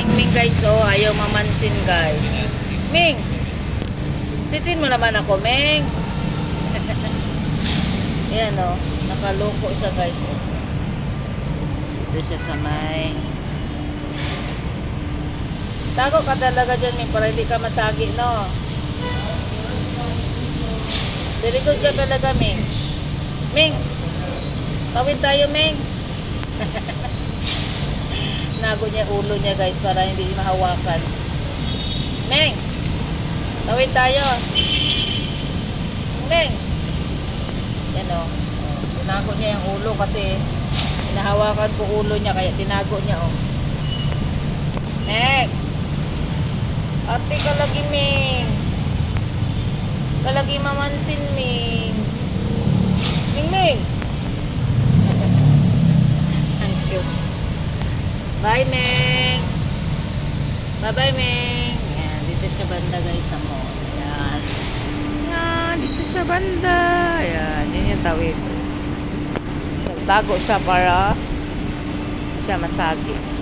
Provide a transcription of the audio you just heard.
Ming guys, oh, ayaw mamansin guys. Ming, sitin mo naman ako, Ming. Yan oh, nakaloko siya guys. Dito siya sa may. Tago ka talaga dyan, Ming, para hindi ka masagi, no? Very good ka talaga, Ming. Ming, tawid tayo, Ming. Nago niya ulo niya guys para hindi mahawakan. Ming, tawid tayo. Ming. Yan o. Tinago niya yung ulo kasi hinahawakan ko ulo niya kaya tinago niya o. Ming. Ate ka lagi, Ming. Kalagi mamansin, Ming. Ming. Ang cute. Bye, Ming. Bye-bye, Ming. Yan, dito siya banda, guys, sa mall. Yan. Yan, dito siya banda. Yan, yun yung tawid. Tago siya para siya masagi.